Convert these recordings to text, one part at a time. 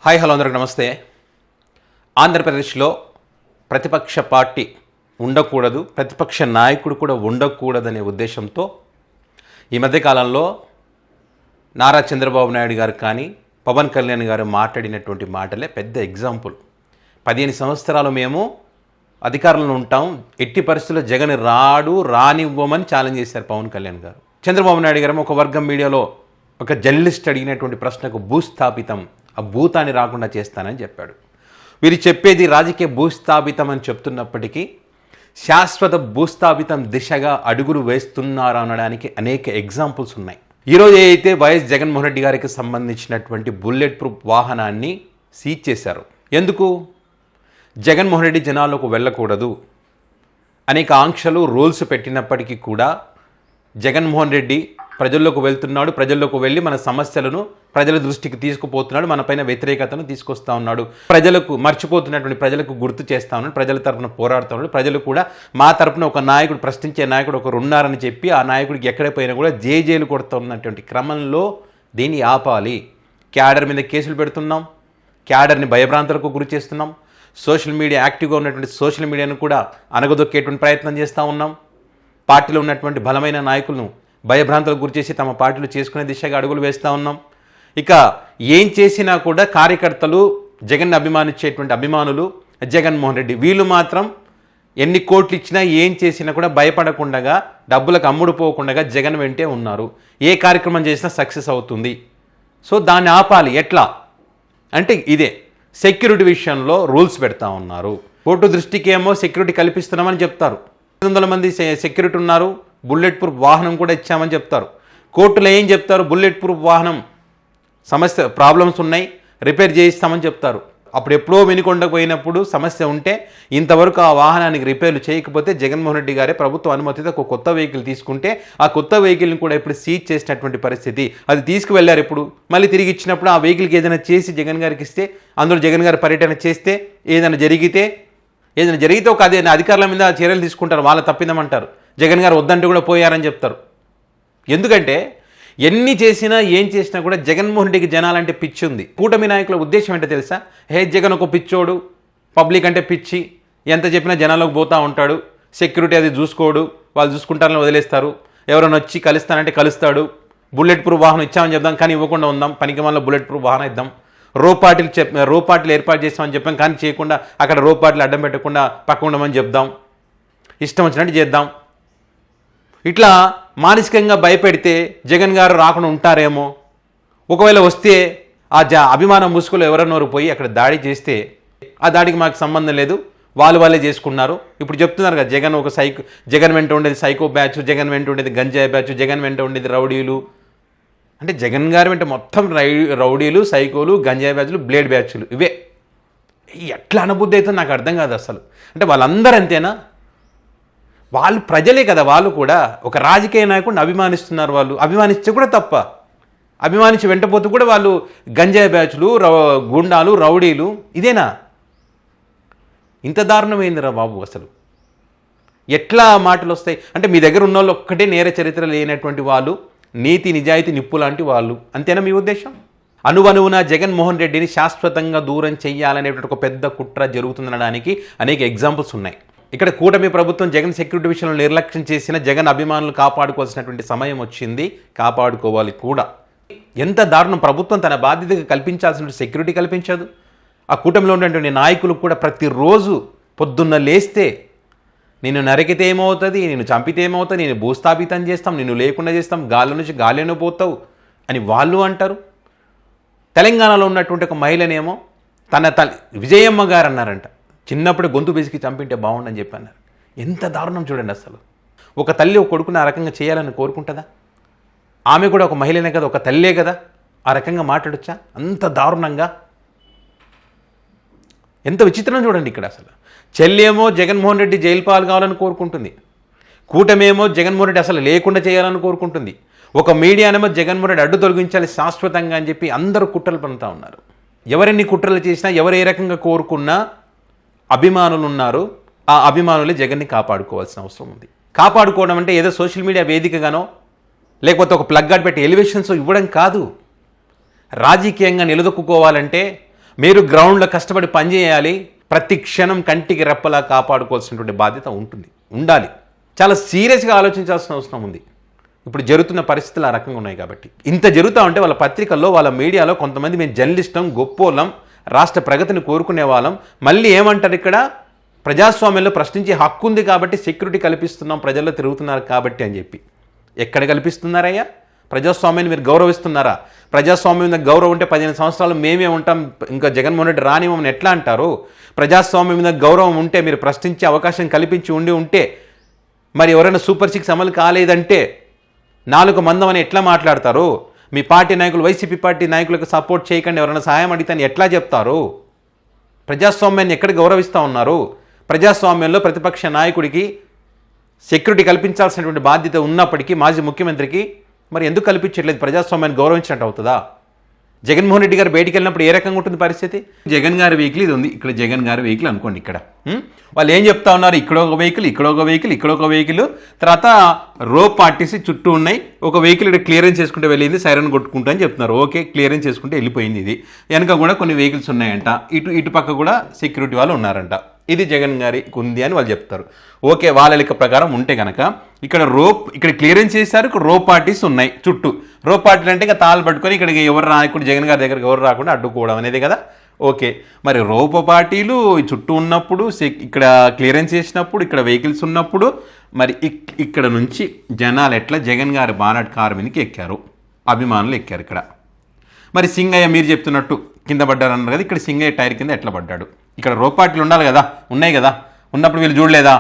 Hi hello అందరికి నమస్తే. ఆంధ్రప్రదేశ్లో ప్రతిపక్ష పార్టీ ఉండకూడదు, ప్రతిపక్ష నాయకుడు కూడా ఉండకూడదనే ఉద్దేశంతో ఈ మధ్యకాలంలో నారా చంద్రబాబు నాయుడు గారు కానీ పవన్ కళ్యాణ్ గారు మాట్లాడినటువంటి మాటలే పెద్ద ఎగ్జాంపుల్. 15 సంవత్సరాలు మేము అధికారంలో ఉంటాం, ఎట్టి పరిస్థితుల్లో జగన్ రానివ్వమని ఛాలెంజ్ చేశారు పవన్ కళ్యాణ్ గారు. చంద్రబాబు నాయుడు గారు ఒక వర్గం మీడియాలో ఒక జర్నలిస్ట్ అడిగినటువంటి ప్రశ్నకు భూస్థాపితం, ఆ భూతాన్ని రాకుండా చేస్తానని చెప్పాడు. వీరు చెప్పేది రాజకీయ భూస్థాపితం అని చెప్తున్నప్పటికీ శాశ్వత భూస్థాపితం దిశగా అడుగులు వేస్తున్నారా అనడానికి అనేక ఎగ్జాంపుల్స్ ఉన్నాయి. ఈరోజు అయితే వైఎస్ జగన్మోహన్ రెడ్డి గారికి సంబంధించినటువంటి బుల్లెట్ ప్రూఫ్ వాహనాన్ని సీజ్ చేశారు. ఎందుకు? జగన్మోహన్ రెడ్డి జనాల్లోకి వెళ్ళకూడదు, అనేక ఆంక్షలు రూల్స్ పెట్టినప్పటికీ కూడా జగన్మోహన్ రెడ్డి ప్రజల్లోకి వెళ్తున్నాడు, ప్రజల్లోకి వెళ్ళి మన సమస్యలను ప్రజల దృష్టికి తీసుకుపోతున్నాడు, మన పైన వ్యతిరేకతను తీసుకొస్తా ఉన్నాడు, ప్రజలకు మర్చిపోతున్నటువంటి ప్రజలకు గుర్తు చేస్తా ఉన్నాడు, ప్రజల తరపున పోరాడుతూ ఉన్నాడు. ప్రజలు కూడా మా తరపున ఒక నాయకుడు, ప్రశ్నించే నాయకుడు ఒకరు ఉన్నారని చెప్పి ఆ నాయకుడికి ఎక్కడ పోయినా కూడా జేజేలు కొడుతూ ఉన్నటువంటి క్రమంలో దీన్ని ఆపాలి. క్యాడర్ మీద కేసులు పెడుతున్నాం, క్యాడర్ని భయభ్రాంతులకు గురి చేస్తున్నాం, సోషల్ మీడియా యాక్టివ్గా ఉన్నటువంటి సోషల్ మీడియాను కూడా అనగదొక్కేటువంటి ప్రయత్నం చేస్తూ ఉన్నాం, పార్టీలో ఉన్నటువంటి బలమైన నాయకులను భయభ్రాంతులకు గురిచేసి తమ పార్టీలు చేసుకునే దిశగా అడుగులు వేస్తూ ఉన్నాం. ఇక ఏం చేసినా కూడా కార్యకర్తలు, జగన్ అభిమానించేటువంటి అభిమానులు, జగన్మోహన్ రెడ్డి వీళ్ళు మాత్రం ఎన్ని కోట్లు ఇచ్చినా ఏం చేసినా కూడా భయపడకుండా, డబ్బులకు అమ్ముడు పోకుండా జగన్ వెంటే ఉన్నారు. ఏ కార్యక్రమం చేసినా సక్సెస్ అవుతుంది. సో దాన్ని ఆపాలి. ఎట్లా అంటే ఇదే సెక్యూరిటీ విషయంలో రూల్స్ పెడతా ఉన్నారు. కోర్టు దృష్టికి ఏమో సెక్యూరిటీ కల్పిస్తున్నామని చెప్తారు, 500 మంది సెక్యూరిటీ ఉన్నారు, బుల్లెట్ ప్రూఫ్ వాహనం కూడా ఇచ్చామని చెప్తారు. కోర్టులో ఏం చెప్తారు? బుల్లెట్ ప్రూఫ్ వాహనం సమస్య ప్రాబ్లమ్స్ ఉన్నాయి, రిపేర్ చేయిస్తామని చెప్తారు. అప్పుడు ఎప్పుడో వెనుకొండకపోయినప్పుడు సమస్య ఉంటే ఇంతవరకు ఆ వాహనానికి రిపేర్లు చేయకపోతే జగన్మోహన్ రెడ్డి గారే ప్రభుత్వ అనుమతితో ఒక కొత్త వెహికల్ తీసుకుంటే ఆ కొత్త వెహికల్ని కూడా ఇప్పుడు సీజ్ చేసినటువంటి పరిస్థితి. అది తీసుకువెళ్ళారు. ఇప్పుడు మళ్ళీ తిరిగి ఇచ్చినప్పుడు ఆ వెహికల్కి ఏదైనా చేసి జగన్ గారికి ఇస్తే, అందులో జగన్ గారి పర్యటన చేస్తే, ఏదైనా జరిగితే ఒక అదే అధికారుల మీద చర్యలు తీసుకుంటారు, వాళ్ళ తప్పిందమంటారు. జగన్ గారు వద్దంటే కూడా పోయారని చెప్తారు. ఎందుకంటే ఎన్ని చేసినా ఏం చేసినా కూడా జగన్మోహన్ రెడ్డికి జనాలంటే పిచ్చి ఉంది. కూటమి నాయకుల ఉద్దేశం ఏంటో తెలుసా? జగన్ ఒక పిచ్చోడు, పబ్లిక్ అంటే పిచ్చి, ఎంత చెప్పినా జనాల్లోకి పోతూ ఉంటాడు, సెక్యూరిటీ అది చూసుకోడు, వాళ్ళు చూసుకుంటారని వదిలేస్తారు, ఎవరైనా వచ్చి కలుస్తానంటే కలుస్తాడు, బుల్లెట్ ప్రూఫ్ వాహనం ఇచ్చామని చెప్దాం కానీ ఇవ్వకుండా ఉందాం, పనికి వల్ల బుల్లెట్ ప్రూఫ్ వాహనం ఇద్దాం, రోపార్టీలు ఏర్పాటు చేస్తామని చెప్పాం కానీ చేయకుండా అక్కడ రోపార్టీలు అడ్డం పెట్టకుండా పక్క ఉండమని చెప్దాం, ఇష్టం వచ్చినట్టు చేద్దాం. ఇట్లా మానసికంగా భయపెడితే జగన్ గారు రాకుండా ఉంటారేమో. ఒకవేళ వస్తే ఆ అభిమానం ముసుగులో ఎవరన్నోరు పోయి అక్కడ దాడి చేస్తే ఆ దాడికి మాకు సంబంధం లేదు, వాళ్ళే చేసుకున్నారు. ఇప్పుడు చెప్తున్నారు కదా, జగన్ వెంట ఉండేది సైకో బ్యాచ్, జగన్ వెంట ఉండేది గంజాయి బ్యాచ్, జగన్ వెంట ఉండేది రౌడీలు. అంటే జగన్ గారి వెంట మొత్తం రౌడీలు, సైకోలు, గంజాయి బ్యాచ్లు, బ్లేడ్ బ్యాచ్లు, ఇవే. ఎట్లా అనుబుద్ధి అయితే నాకు అర్థం కాదు అసలు. అంటే వాళ్ళందరూ అంతేనా? వాళ్ళు ప్రజలే కదా, వాళ్ళు కూడా ఒక రాజకీయ నాయకుడిని అభిమానిస్తున్నారు. వాళ్ళు అభిమానిస్తే కూడా తప్ప, అభిమానించి వెంటపోతూ కూడా వాళ్ళు గంజాయి బ్యాచ్లు, గుండాలు, రౌడీలు, ఇదేనా? ఇంత దారుణమైందిరా బాబు అసలు. ఎట్లా మాటలు వస్తాయి అంటే మీ దగ్గర ఉన్న వాళ్ళు ఒక్కటే నేర చరిత్ర లేనటువంటి వాళ్ళు, నీతి నిజాయితీ నిప్పు లాంటి వాళ్ళు, అంతేనా మీ ఉద్దేశం? అనువనువున జగన్మోహన్ రెడ్డిని శాశ్వతంగా దూరం చెయ్యాలనేటువంటి ఒక పెద్ద కుట్ర జరుగుతుందనడానికి అనేక ఎగ్జాంపుల్స్ ఉన్నాయి. ఇక్కడ కూటమి ప్రభుత్వం జగన్ సెక్యూరిటీ విషయంలో నిర్లక్ష్యం చేసిన జగన్ అభిమానులు కాపాడుకోవాల్సినటువంటి సమయం వచ్చింది, కాపాడుకోవాలి కూడా. ఎంత దారుణం! ప్రభుత్వం తన బాధ్యతగా కల్పించాల్సిన సెక్యూరిటీ కల్పించదు. ఆ కూటమిలో ఉన్నటువంటి నాయకులు కూడా ప్రతిరోజు పొద్దున్న లేస్తే నిన్ను నరికితే ఏమవుతుంది, నిన్ను చంపితే ఏమవుతుంది, నేను భూస్థాపితం చేస్తాం, నిన్ను లేకుండా చేస్తాం, గాలి నుంచి గాలిలో పోతావు అని వాళ్ళు అంటారు. తెలంగాణలో ఉన్నటువంటి ఒక మహిళనేమో విజయమ్మ గారు అన్నారంట, చిన్నప్పుడు గొంతు బెసికి చంపింటే బాగుండని చెప్పి అన్నారు. ఎంత దారుణం చూడండి అసలు. ఒక తల్లి ఒక కొడుకుని ఆ రకంగా చేయాలని కోరుకుంటుందా? ఆమె కూడా ఒక మహిళనే కదా, ఒక తల్లే కదా, ఆ రకంగా మాట్లాడొచ్చా అంత దారుణంగా? ఎంత విచిత్రం చూడండి ఇక్కడ అసలు. చెల్లేమో జగన్మోహన్ రెడ్డి జైలు పాలు కావాలని కోరుకుంటుంది, కూటమేమో జగన్మోహన్ రెడ్డి అసలు లేకుండా చేయాలని కోరుకుంటుంది, ఒక మీడియానేమో జగన్మోహన్ రెడ్డి అడ్డు తొలగించాలి శాశ్వతంగా అని చెప్పి అందరూ కుట్రలు పడుతూ ఉన్నారు. ఎవరెన్ని కుట్రలు చేసినా, ఎవరు ఏ రకంగా కోరుకున్నా అభిమానులు ఉన్నారు. ఆ అభిమానులే జగన్ని కాపాడుకోవాల్సిన అవసరం ఉంది. కాపాడుకోవడం అంటే ఏదో సోషల్ మీడియా వేదికగానో లేకపోతే ఒక ప్లగ్ గార్డ్ పెట్టి ఎలివేషన్స్ ఇవ్వడం కాదు. రాజకీయంగా నిలదొక్కుకోవాలంటే మీరు గ్రౌండ్లో కష్టపడి పనిచేయాలి, ప్రతి క్షణం కంటికి రెప్పలా కాపాడుకోవాల్సినటువంటి బాధ్యత ఉండాలి. చాలా సీరియస్గా ఆలోచించాల్సిన అవసరం ఉంది. ఇప్పుడు జరుగుతున్న పరిస్థితులు ఆ రకంగా ఉన్నాయి కాబట్టి. ఇంత జరుగుతూ ఉంటే వాళ్ళ పత్రికల్లో, వాళ్ళ మీడియాలో కొంతమంది మేము జర్నలిస్టం, గొప్పోళ్ళం, రాష్ట్ర ప్రగతిని కోరుకునే వాళ్ళం, మళ్ళీ ఏమంటారు ఇక్కడ, ప్రజాస్వామ్యంలో ప్రశ్నించే హక్కు ఉంది కాబట్టి సెక్యూరిటీ కల్పిస్తున్నాం, ప్రజల్లో తిరుగుతున్నారు కాబట్టి అని చెప్పి. ఎక్కడ కల్పిస్తున్నారయ్యా? ప్రజాస్వామ్యాన్ని మీరు గౌరవిస్తున్నారా? ప్రజాస్వామ్యం మీద గౌరవం ఉంటే 15 సంవత్సరాలు మేమే ఉంటాం, ఇంకా జగన్మోహన్ రెడ్డి రానివ్వమని ఎట్లా అంటారు? ప్రజాస్వామ్యం మీద గౌరవం ఉంటే, మీరు ప్రశ్నించే అవకాశం కల్పించి ఉంటే, మరి ఎవరైనా సూపర్ 6 అమలు కాలేదంటే 4 మందం అని ఎట్లా మాట్లాడతారు? మీ పార్టీ నాయకులు, వైసీపీ పార్టీ నాయకులకు సపోర్ట్ చేయకండి, ఎవరైనా సహాయం అడిగితే ఎట్లా చెప్తారు? ప్రజాస్వామ్యాన్ని ఎక్కడ గౌరవిస్తూ ఉన్నారు? ప్రజాస్వామ్యంలో ప్రతిపక్ష నాయకుడికి సెక్యూరిటీ కల్పించాల్సినటువంటి బాధ్యత ఉన్నప్పటికీ మాజీ ముఖ్యమంత్రికి మరి ఎందుకు కల్పించట్లేదు? ప్రజాస్వామ్యాన్ని గౌరవించినట్టు అవుతుందా? జగన్మోహన్ రెడ్డి గారు బయటికి వెళ్ళినప్పుడు ఏ రకంగా ఉంటుంది పరిస్థితి? జగన్ గారి వెహికల్ ఇది ఉంది, ఇక్కడ జగన్ గారి వెహికల్ అనుకోండి. ఇక్కడ వాళ్ళు ఏం చెప్తా ఉన్నారు? ఇక్కడ ఒక వెహికల్, ఇక్కడ ఒక వెహికల్, ఇక్కడ ఒక వెహికల్, తర్వాత రోప్ పార్టీస్ చుట్టూ ఉన్నాయి. ఒక వెహికల్ ఇక్కడ క్లియరెన్స్ చేసుకుంటే వెళ్ళింది, సైరన్ కొట్టుకుంటా అని చెప్తున్నారు. ఓకే, క్లియరెన్స్ చేసుకుంటే వెళ్ళిపోయింది. ఇది వెనక కూడా కొన్ని వెహికల్స్ ఉన్నాయంట, ఇటు పక్క కూడా సెక్యూరిటీ వాళ్ళు ఉన్నారంట. ఇది జగన్ గారికి ఉంది అని వాళ్ళు చెప్తారు. ఓకే, వాళ్ళ లెక్క ప్రకారం ఉంటే కనుక ఇక్కడ క్లియరెన్స్ చేశారు, ఇక్కడ రోప్ పార్టీస్ ఉన్నాయి చుట్టూ. రోప్ పార్టీలు అంటే ఇక తాళ్ళు పట్టుకొని ఇక్కడికి ఎవరు రాకుండా, జగన్ గారి దగ్గరికి ఎవరు రాకుండా అడ్డుకోవడం అనేది కదా. ఓకే, మరి రోప్ పార్టీలు చుట్టూ ఉన్నప్పుడు, ఇక్కడ క్లియరెన్స్ చేసినప్పుడు, ఇక్కడ వెహికల్స్ ఉన్నప్పుడు, మరి ఇక్కడ నుంచి జనాలు ఎట్లా జగన్ గారి బానట్ కారు మీదకి ఎక్కారు, అభిమానులు ఎక్కారు ఇక్కడ. మరి సింగయ్య మీరు చెప్తున్నట్టు కింద పడ్డారు అన్నారు కదా, ఇక్కడ సింగయ్య టైర్ కింద ఎట్లా పడ్డాడు? ఇక్కడ రోప్ పార్టీలు ఉండాలి కదా, ఉన్నాయి కదా, ఉన్నప్పుడు వీళ్ళు చూడలేదా?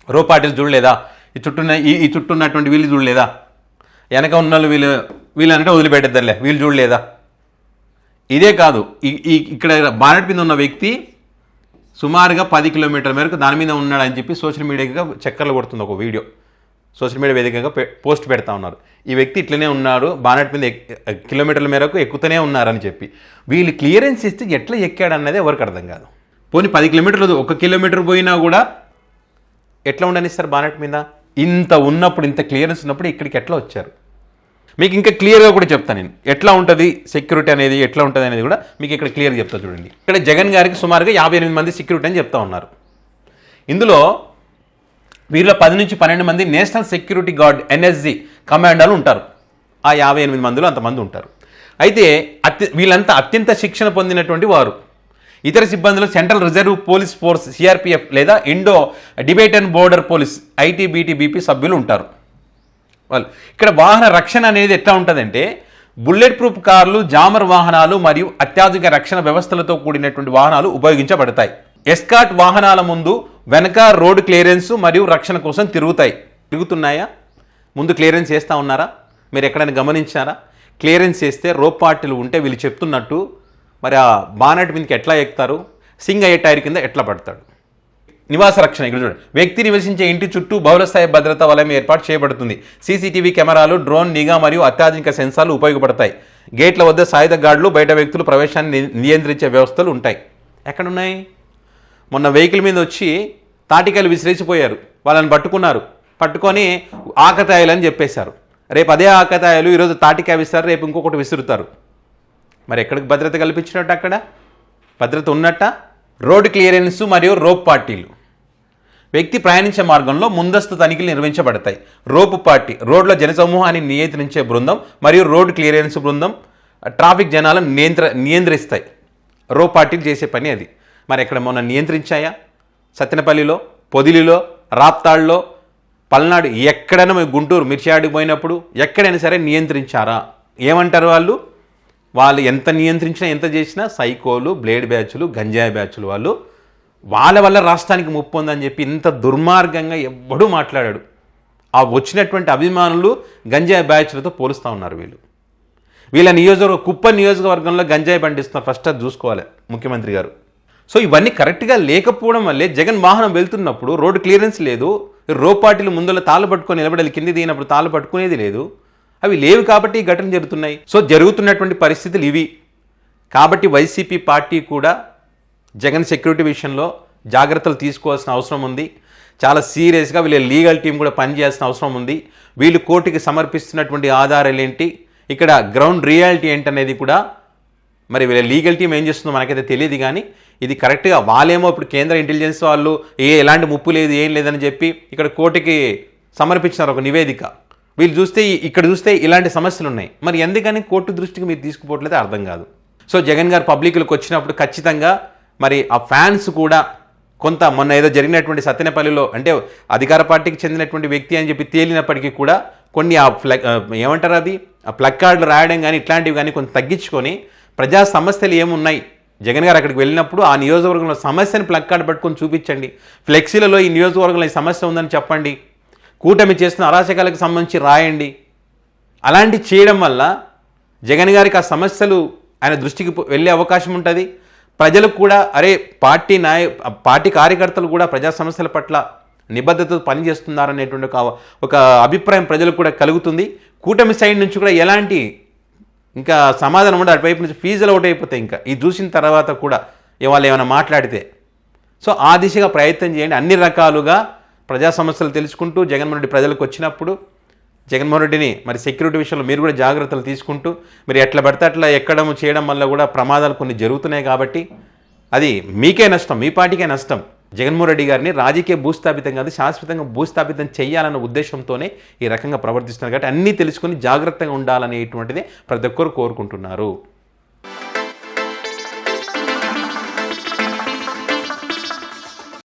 రోప్ పార్టీలు చూడలేదా? ఈ చుట్టూ ఉన్నటువంటి వీళ్ళు చూడలేదా? వెనక ఉన్న వాళ్ళు వీళ్ళు అంటే వదిలిపెట్టేద్దరులే, వీళ్ళు చూడలేదా? ఇదే కాదు, ఇక్కడ బానెట్ మీద ఉన్న వ్యక్తి సుమారుగా 10 కిలోమీటర్ల మేరకు దాని మీద ఉన్నాడని చెప్పి సోషల్ మీడియాగా చక్కర్లు కొడుతుంది ఒక వీడియో. సోషల్ మీడియా వేదికగా పోస్ట్ పెడతా ఉన్నారు. ఈ వ్యక్తి ఇట్లనే ఉన్నారు, బానెట్ మీద కిలోమీటర్ల మేరకు ఎక్కుతూనే ఉన్నారని చెప్పి. వీళ్ళు క్లియరెన్స్ ఇస్తే ఎట్లా ఎక్కాడన్నది ఎవరికి అర్థం కాదు. పోనీ 10 కిలోమీటర్లు, 1 కిలోమీటర్ పోయినా కూడా ఎట్లా ఉండనిస్తారు బానెట్ మీద? ఇంత ఉన్నప్పుడు, ఇంత క్లియరెన్స్ ఉన్నప్పుడు ఇక్కడికి ఎట్లా వచ్చారు? మీకు ఇంకా క్లియర్గా కూడా చెప్తాను నేను, ఎట్లా ఉంటుంది సెక్యూరిటీ అనేది, ఎట్లా ఉంటుంది అనేది కూడా మీకు ఇక్కడ క్లియర్గా చెప్తా చూడండి. ఇక్కడ జగన్ గారికి సుమారుగా 58 మంది సెక్యూరిటీ అని చెప్తా ఉన్నారు. ఇందులో వీరిలో 10 నుంచి 12 మంది నేషనల్ సెక్యూరిటీ గార్డ్ NSG కమాండర్లు ఉంటారు. ఆ 58 మందిలో అంతమంది ఉంటారు. అయితే వీళ్ళంతా అత్యంత శిక్షణ పొందినటువంటి వారు. ఇతర సిబ్బందులు central reserve police force CRPF లేదా Indo Tibetan border police ITBP సభ్యులు ఉంటారు. వాళ్ళు ఇక్కడ వాహన రక్షణ అనేది ఎట్లా ఉంటుందంటే, బుల్లెట్ ప్రూఫ్ కార్లు, జామర్ వాహనాలు మరియు అత్యాధునిక రక్షణ వ్యవస్థలతో కూడినటువంటి వాహనాలు ఉపయోగించబడతాయి. ఎస్కాట్ వాహనాల ముందు వెనక రోడ్ క్లియరెన్స్ మరియు రక్షణ కోసం తిరుగుతున్నాయా? ముందు క్లియరెన్స్ చేస్తూ ఉన్నారా? మీరు ఎక్కడైనా గమనించారా? క్లియరెన్స్ చేస్తే రోప్ పార్టీలు ఉంటే వీళ్ళు చెప్తున్నట్టు మరి ఆ బానెట్ మీదకి ఎట్లా ఎక్కుతారు? సింగయ్య టైర్ కింద ఎట్లా పడతాడు? నివాస రక్షణ ఇక్కడ చూడండి. వ్యక్తి నివసించే ఇంటి చుట్టూ బహుళస్థాయి భద్రతా వలయం ఏర్పాటు చేయబడుతుంది. CCTV కెమెరాలు, డ్రోన్ నిఘా మరియు అత్యాధునిక సెన్సార్లు ఉపయోగపడతాయి. గేట్ల వద్ద సాయుధ గార్డులు, బయట వ్యక్తులు ప్రవేశాన్ని నియంత్రించే వ్యవస్థలు ఉంటాయి. ఎక్కడున్నాయి? మొన్న వెహికల్ మీద వచ్చి తాటికాయలు విసిరేసిపోయారు, వాళ్ళని పట్టుకొని ఆకతాయిలు అని చెప్పేశారు. రేపు అదే ఆకతాయిలు ఈరోజు తాటికాయ విస్తారు, రేపు ఇంకొకటి విసురుతారు. మరి ఎక్కడికి భద్రత కల్పించినట్టు? అక్కడ భద్రత ఉన్నట్ట? రోడ్ క్లియరెన్స్ మరియు రోప్ పార్టీలు. వ్యక్తి ప్రయాణించే మార్గంలో ముందస్తు తనిఖీలు నిర్వహించబడతాయి. రోప్ పార్టీ రోడ్ల జనసమూహాన్ని నియంత్రించే బృందం మరియు రోడ్ క్లియరెన్స్ బృందం ట్రాఫిక్ జనాలను నియంత్రిస్తాయి. రోప్ పార్టీలు చేసే పని అది. మరి ఎక్కడ మొన్న నియంత్రించాయా? సత్తెనపల్లిలో, పొదిలిలో, రాప్తాడులో, పల్నాడు, ఎక్కడైనా గుంటూరు మిర్చియాడికి పోయినప్పుడు ఎక్కడైనా సరే నియంత్రించారా? ఏమంటారు వాళ్ళు ఎంత నియంత్రించినా, ఎంత చేసినా సైకోలు, బ్లేడ్ బ్యాచ్లు, గంజాయి బ్యాచ్లు వాళ్ళ వల్ల రాష్ట్రానికి ముప్పు ఉందని చెప్పి ఇంత దుర్మార్గంగా ఎవ్వడూ మాట్లాడాడు. ఆ వచ్చినటువంటి అభిమానులు గంజాయి బ్యాచ్లతో పోలుస్తూ ఉన్నారు. వీళ్ళ కుప్ప నియోజకవర్గంలో గంజాయి పండిస్తున్నారు. ఫస్ట్ అది చూసుకోవాలి ముఖ్యమంత్రి గారు. సో ఇవన్నీ కరెక్ట్గా లేకపోవడం వల్లే జగన్ వాహనం వెళ్తున్నప్పుడు రోడ్డు క్లియరెన్స్ లేదు, రోప్ పార్టీలు ముందులో తాళ్ళు పట్టుకొని నిలబడాలి, కింది దిగినప్పుడు తాళ్ళు పట్టుకునేది లేదు. అవి లేవు కాబట్టి ఈ ఘటన జరుగుతున్నాయి. సో జరుగుతున్నటువంటి పరిస్థితులు ఇవి. కాబట్టి వైసీపీ పార్టీ కూడా జగన్ సెక్యూరిటీ విషయంలో జాగ్రత్తలు తీసుకోవాల్సిన అవసరం ఉంది. చాలా సీరియస్గా వీళ్ళ లీగల్ టీం కూడా పనిచేయాల్సిన అవసరం ఉంది. వీళ్ళు కోర్టుకి సమర్పిస్తున్నటువంటి ఆధారాలు ఏంటి, ఇక్కడ గ్రౌండ్ రియాలిటీ ఏంటనేది కూడా మరి వీళ్ళ లీగల్ టీం ఏం చేస్తుందో మనకైతే తెలియదు, కానీ ఇది కరెక్ట్గా వాళ్ళేమో ఇప్పుడు కేంద్ర ఇంటెలిజెన్స్ వాళ్ళు ఎలాంటి ముప్పు లేదు ఏం లేదని చెప్పి ఇక్కడ కోర్టుకి సమర్పించినారు ఒక నివేదిక. వీళ్ళు చూస్తే ఇక్కడ చూస్తే ఇలాంటి సమస్యలు ఉన్నాయి. మరి ఎందుకని కోర్టు దృష్టికి మీరు తీసుకుపోవట్లేదు అర్థం కాదు. సో జగన్ గారు పబ్లిక్లకు వచ్చినప్పుడు ఖచ్చితంగా మరి ఆ ఫ్యాన్స్ కూడా కొంత మొన్న ఏదో జరిగినటువంటి సత్తెనపల్లిలో అంటే అధికార పార్టీకి చెందినటువంటి వ్యక్తి అని చెప్పి తేలినప్పటికీ కూడా కొన్ని ఆ ఏమంటారు అది ఆ ప్లగ్ కార్డులు రాయడం కానీ ఇట్లాంటివి కానీ కొంచెం తగ్గించుకొని ప్రజా సమస్యలు ఏమున్నాయి జగన్ గారు అక్కడికి వెళ్ళినప్పుడు ఆ నియోజకవర్గంలో సమస్యను ప్లగ్ కార్డు పట్టుకొని చూపించండి. ఫ్లెక్సీలలో ఈ నియోజకవర్గంలో ఈ సమస్య ఉందని చెప్పండి. కూటమి చేస్తున్న అరాచకాలకు సంబంధించి రాయండి. అలాంటి చేయడం వల్ల జగన్ గారికి ఆ సమస్యలు ఆయన దృష్టికి వెళ్ళే అవకాశం ఉంటుంది. ప్రజలకు కూడా అరే పార్టీ కార్యకర్తలు కూడా ప్రజా సమస్యల పట్ల నిబద్ధతతో పనిచేస్తున్నారనేటువంటి ఒక అభిప్రాయం ప్రజలకు కూడా కలుగుతుంది. కూటమి సైడ్ నుంచి కూడా ఎలాంటి ఇంకా సమాధానం ఉండదు. అటువైపు నుంచి ఫీజులు అవుట్ అయిపోతాయి. ఇంకా ఇది చూసిన తర్వాత కూడా వాళ్ళు ఏమైనా మాట్లాడితే సో ఆ దిశగా ప్రయత్నం చేయండి. అన్ని రకాలుగా ప్రజా సమస్యలు తెలుసుకుంటూ జగన్మోహన్ రెడ్డి ప్రజలకు వచ్చినప్పుడు జగన్మోహన్ రెడ్డిని మరి సెక్యూరిటీ విషయంలో మీరు కూడా జాగ్రత్తలు తీసుకుంటూ మీరు ఎట్లా పడితే అట్లా ఎక్కడం చేయడం వల్ల కూడా ప్రమాదాలు కొన్ని జరుగుతున్నాయి. కాబట్టి అది మీకే నష్టం, మీ పార్టీకే నష్టం. జగన్మోహన్ రెడ్డి గారిని రాజకీయ భూస్థాపితం కాదు శాశ్వతంగా భూస్థాపితం చేయాలన్న ఉద్దేశంతోనే ఈ రకంగా ప్రవర్తిస్తున్నారు. కాబట్టి అన్నీ తెలుసుకొని జాగ్రత్తగా ఉండాలనేటువంటిది ప్రతి ఒక్కరు కోరుకుంటున్నారు.